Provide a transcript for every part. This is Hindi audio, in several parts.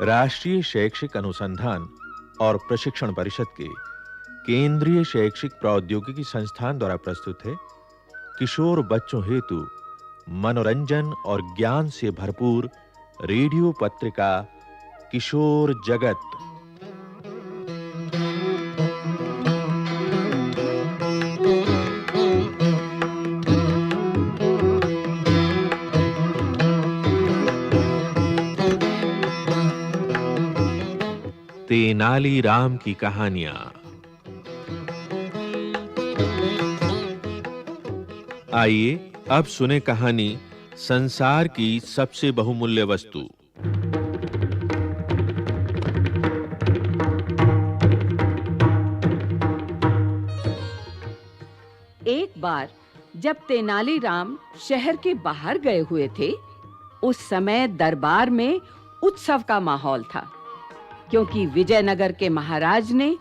राष्ट्रीय शैक्षिक अनुसंधान और प्रशिक्षण परिषद के केंद्रीय शैक्षिक प्रौद्योगिकी संस्थान द्वारा प्रस्तुत है किशोर बच्चों हेतु मनोरंजन और ज्ञान से भरपूर रेडियो पत्रिका किशोर जगत। तेनाली राम की कहानियां। आइए अब सुने कहानी संसार की सबसे बहुमूल्य वस्तु। एक बार जब तेनालीराम शहर के बाहर गए हुए थे, उस समय दरबार में उत्सव का माहौल था, क्योंकि विजयनगर के महाराज ने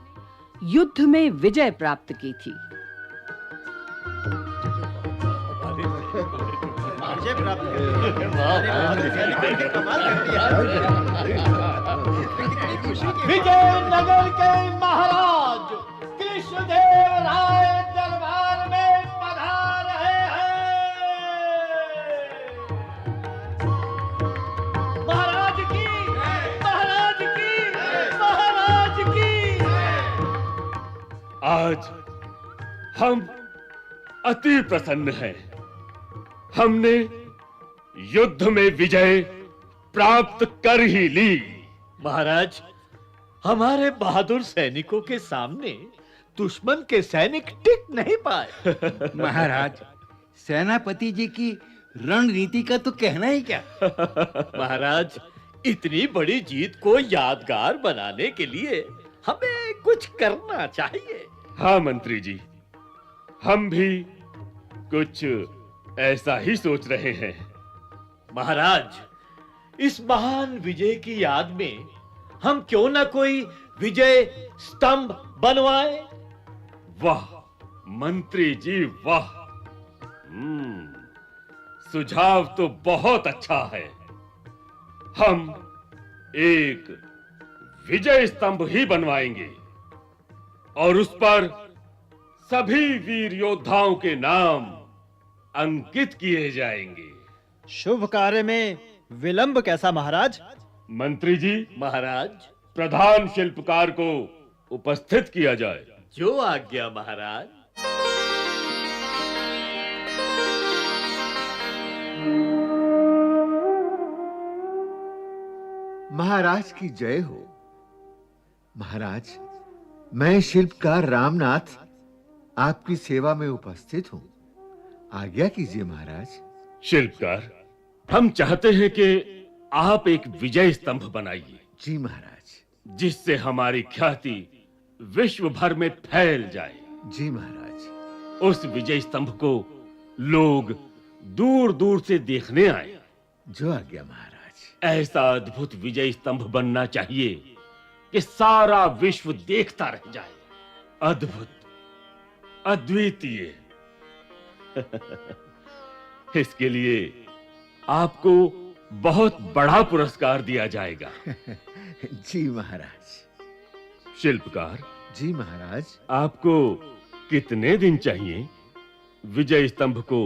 युद्ध में विजय प्राप्त की थी। विजयनगर के महाराज कृष्णदेव राय दरबार में पधार रहे हैं। महाराज की, महाराज की, महाराज की। आज हम अति प्रसन्न हैं। हमने युद्ध में विजय प्राप्त कर ही ली। महाराज, हमारे बहादुर सैनिकों के सामने दुश्मन के सैनिक टिक नहीं पाए। महाराज, सेनापति जी की रणनीति का तो कहना ही क्या। महाराज, इतनी बड़ी जीत को यादगार बनाने के लिए हमें कुछ करना चाहिए। हाँ मंत्री जी, हम भी कुछ ऐसा ही सोच रहे हैं। महाराज, इस महान विजय की याद में हम क्यों ना कोई विजय स्तंभ बनवाएं? वाह मंत्री जी, वाह। सुझाव तो बहुत अच्छा है। हम एक विजय स्तंभ ही बनवाएंगे और उस पर सभी वीर योद्धाओं के नाम अंकित किए जाएंगे। शुभ कार्य में विलंब कैसा महाराज? मंत्री जी, महाराज, प्रधान शिल्पकार को उपस्थित किया जाए। जो आज्ञा महाराज। महाराज की जय हो। महाराज, मैं शिल्पकार रामनाथ आपकी सेवा में उपस्थित हूं। आज्ञा कीजिए महाराज। शिल्पकार, हम चाहते हैं कि आप एक विजय स्तंभ बनाइए। जी महाराज। जिससे हमारी ख्याति विश्व भर में फैल जाए। जी महाराज। उस विजय स्तंभ को लोग दूर-दूर से देखने आए। जो आज्ञा महाराज। ऐसा अद्भुत विजय स्तंभ बनना चाहिए कि सारा विश्व देखता रह जाए। अद्भुत, अद्वितीय। इसके लिए आपको बहुत बड़ा पुरस्कार दिया जाएगा। जी महाराज। शिल्पकार जी महाराज। आपको कितने दिन चाहिए विजय स्तंभ को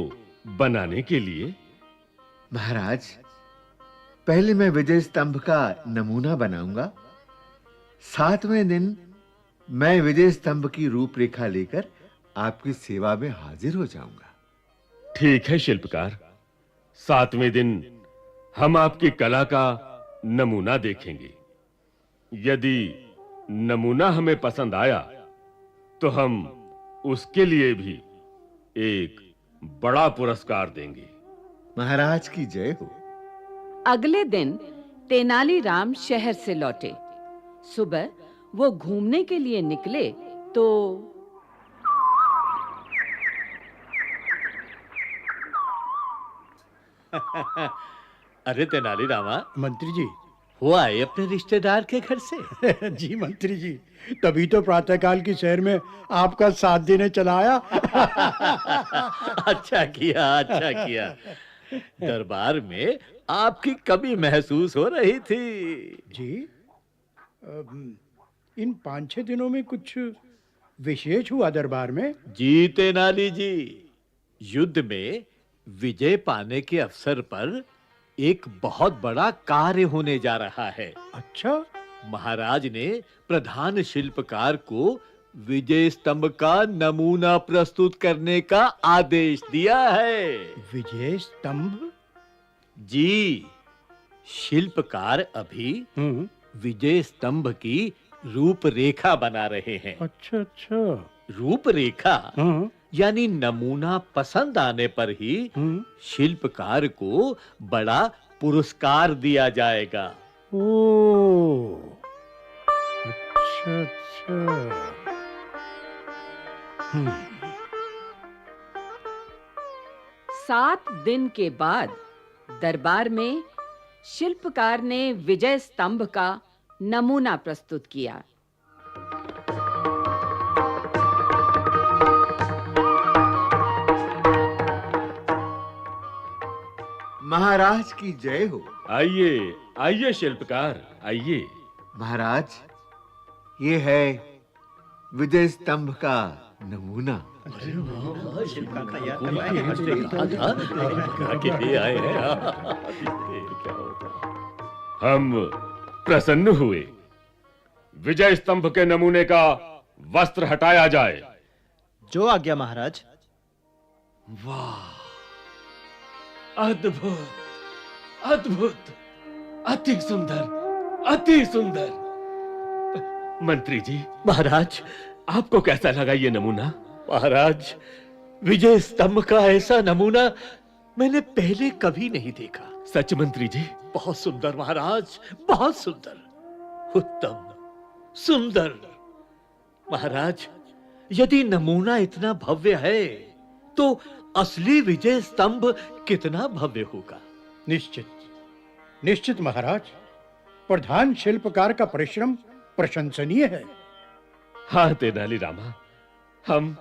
बनाने के लिए? महाराज, पहले मैं विजय स्तंभ का नमूना बनाऊंगा। 7वें दिन मैं विजय स्तंभ की रूपरेखा लेकर आपकी सेवा में हाजिर हो जाऊंगा। ठीक है शिल्पकार, 7वें दिन हम आपकी कला का नमूना देखेंगे। यदि नमूना हमें पसंद आया तो हम उसके लिए भी एक बड़ा पुरस्कार देंगे। महाराज की जय हो। अगले दिन तेनालीराम शहर से लौटे। सुबह वो घूमने के लिए निकले तो अरे तेनालीरामा, मंत्री जी। वो आए अपने रिश्तेदार के घर से? जी मंत्री जी, तभी तो प्रातःकाल की सैर में आपका साथ देने चला आया। अच्छा किया, अच्छा किया। दरबार में आपकी कमी महसूस हो रही थी। जी, इन 5-6 दिनों में कुछ विशेष हुआ दरबार में? जी तेनाली जी, युद्ध में विजय पाने के अवसर पर एक बहुत बड़ा कार्य होने जा रहा है। अच्छा। महाराज ने प्रधान शिल्पकार को विजय स्तंभ का नमूना प्रस्तुत करने का आदेश दिया है। विजय स्तंभ? जी, शिल्पकार अभी विजय स्तंभ की रूपरेखा बना रहे हैं। अच्छा अच्छा। रूपरेखा यानी नमूना पसंद आने पर ही शिल्पकार को बड़ा पुरस्कार दिया जाएगा। ओ, अच्छा अच्छा। 7 दिन के बाद दरबार में शिल्पकार ने विजय स्तंभ का नमूना प्रस्तुत किया। महाराज की जय हो। आइए आइए शिल्पकार, आइए। महाराज, ये है विजय स्तंभ का नमूना। हम प्रसन्न हुए। विजय स्तंभ के नमूने का वस्त्र हटाया जाए। जो आज्ञा महाराज। वाह, अद्भुत, अद्भुत, अति सुंदर, अति सुंदर। मंत्री जी, महाराज, आपको कैसा लगा ये नमूना? महाराज, विजय स्तंभ का ऐसा नमूना मैंने पहले कभी नहीं देखा। सच मंत्री जी? बहुत सुंदर महाराज, बहुत सुंदर, उत्तम, सुंदर। महाराज, यदि नमूना इतना भव्य है तो असली विजय स्तंभ कितना भव्य होगा? निश्चित, निश्चित महाराज। प्रधान शिल्पकार का परिश्रम प्रशंसनीय है। हाँ तेनालीरामा, हम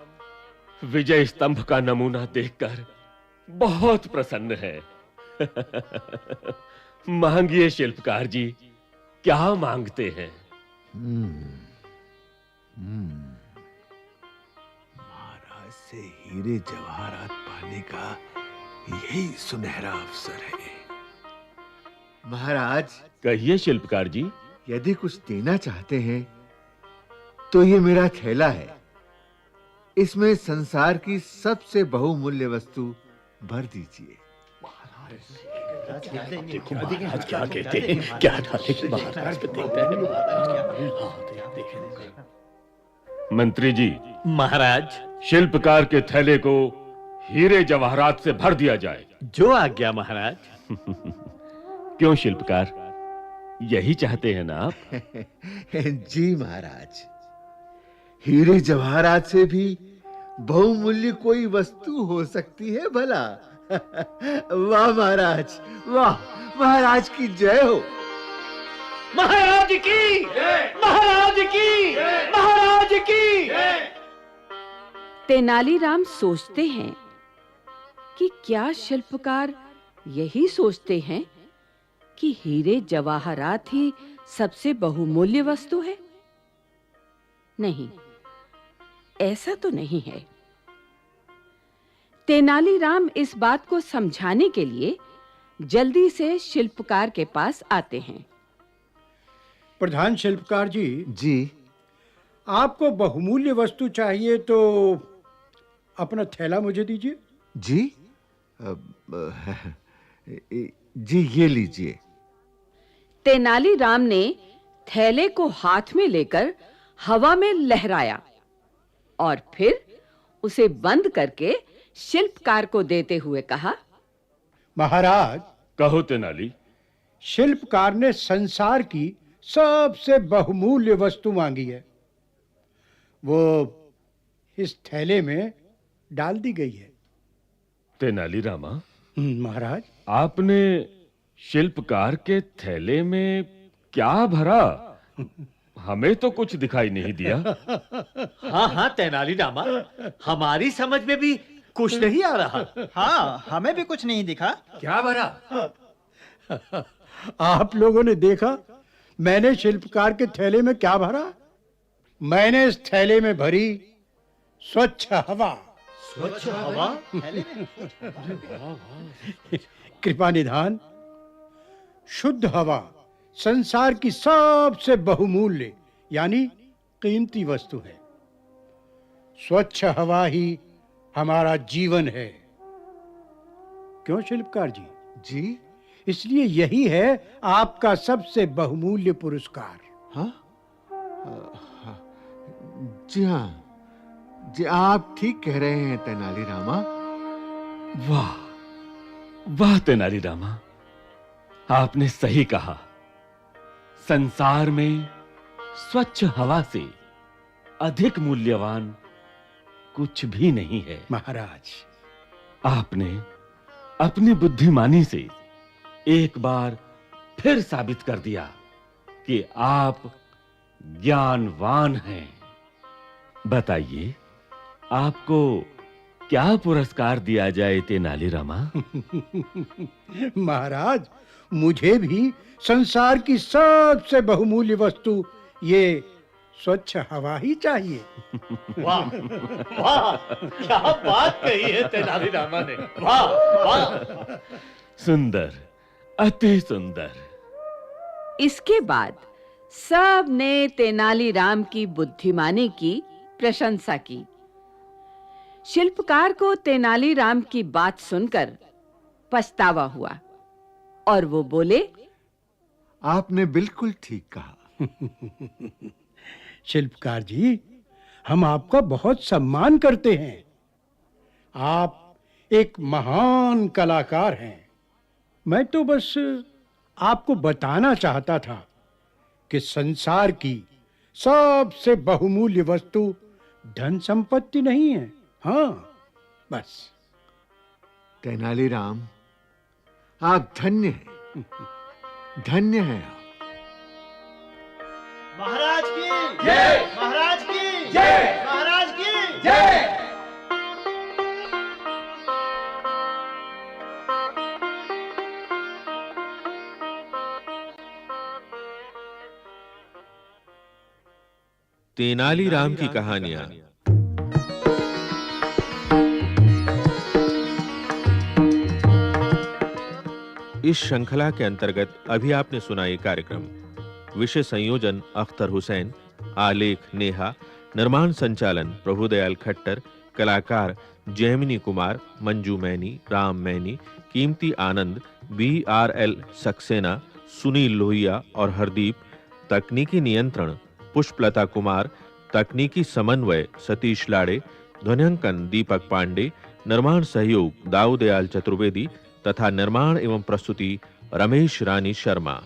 विजय स्तंभ का नमूना देखकर बहुत प्रसन्न हैं। मांगिए शिल्पकार जी, क्या मांगते हैं? महाराज से हीरे जवाहरात पाने का यही सुनहरा अवसर है। महाराज, कहिए शिल्पकार जी। यदि कुछ देना चाहते हैं तो ये मेरा थैला है। इसमें संसार की सबसे बहुमूल्य वस्तु भर दीजिए। देखो महाराज क्या कहते हैं, क्या डालेंगे महाराज पे देखते हैं महाराज। मंत्री जी, महाराज, शिल्पकार के थैले को हीरे जवाहरात से भर दिया जाए। जो आज्ञा महाराज। क्यों शिल्पकार, यही चाहते हैं ना आप? जी महाराज, हीरे जवाहरात से भी बहुमूल्य कोई वस्तु हो सकती है भला? वाह महाराज, वाह, महाराज की जय हो। महाराज की, महाराज की, महाराज की। तेनालीराम सोचते हैं कि क्या शिल्पकार यही सोचते हैं कि हीरे जवाहरात ही सबसे बहुमूल्य वस्तु है? नहीं, ऐसा तो नहीं है। तेनालीराम इस बात को समझाने के लिए जल्दी से शिल्पकार के पास आते हैं। प्रधान शिल्पकार जी, जी, आपको बहुमूल्य वस्तु चाहिए तो अपना थैला मुझे दीजिए। जी, जी ये लीजिए। तेनालीराम ने थैले को हाथ में लेकर हवा में लहराया और फिर उसे बंद करके शिल्पकार को देते हुए कहा, महाराज, कहो तेनाली। शिल्पकार ने संसार की सबसे बहुमूल्य वस्तु मांगी है। वो इस थैले में डाल दी गई है। तेनालीरामा, महाराज, आपने शिल्पकार के थैले में क्या भरा? हमें तो कुछ दिखाई नहीं दिया। हाँ हाँ तेनालीरामा, हमारी समझ में भी कुछ नहीं आ रहा। हाँ, हमें भी कुछ नहीं दिखा। क्या भरा? आप लोगों ने देखा मैंने शिल्पकार के थैले में क्या भरा? मैंने इस थैले में भरी स्वच्छ हवा। स्वच्छ हवा? कृपा निधान, शुद्ध हवा संसार की सबसे बहुमूल्य यानी कीमती वस्तु है। स्वच्छ हवा ही हमारा जीवन है। क्यों शिल्पकार जी? जी? इसलिए यही है आपका सबसे बहुमूल्य पुरस्कार। हाँ? जी हाँ, जी आप ठीक कह रहे हैं तेनालीरामा। वाह वाह तेनालीरामा, आपने सही कहा। संसार में स्वच्छ हवा से अधिक मूल्यवान कुछ भी नहीं है। महाराज, आपने अपनी बुद्धिमानी से एक बार फिर साबित कर दिया कि आप ज्ञानवान हैं। बताइए, आपको क्या पुरस्कार दिया जाए तेनालीरामा? महाराज, मुझे भी संसार की सबसे बहुमूल्य वस्तु ये स्वच्छ हवा ही चाहिए। वाह वाह, क्या बात कही है तेनालीरामा ने। वाह वाह। सुंदर, अति सुंदर। इसके बाद सब ने तेनालीराम की बुद्धिमानी की प्रशंसा की। शिल्पकार को तेनालीराम की बात सुनकर पछतावा हुआ और वो बोले, आपने बिल्कुल ठीक कहा। शिल्पकार जी, हम आपका बहुत सम्मान करते हैं। आप एक महान कलाकार हैं। मैं तो बस आपको बताना चाहता था कि संसार की सबसे बहुमूल्य वस्तु धन संपत्ति नहीं है। हाँ, बस। तेनालीराम, आप धन्य हैं, धन्य हैं आप। महाराज की जय, महाराज की जय, महाराज की जय। तेनालीराम की कहानियां। इस श्रृंखला के अंतर्गत अभी आपने सुना ये कार्यक्रम। विषय संयोजन अख्तर हुसैन, आलेख नेहा, निर्माण संचालन प्रभुदयाल खट्टर, कलाकार जैमिनी कुमार, मंजू मैनी, राम मैनी, कीमती आनंद, BRL सक्सेना, सुनील लोहिया और हरदीप, तकनीकी नियंत्रण पुष्पलता कुमार, तकनीकी समन्वय सतीश लाड़े, ध्वन्यांकन दीपक पांडे, निर्माण सहयोग दाऊदयाल चतुर्वेदी तथा निर्माण एवं प्रस्तुति रमेश रानी शर्मा।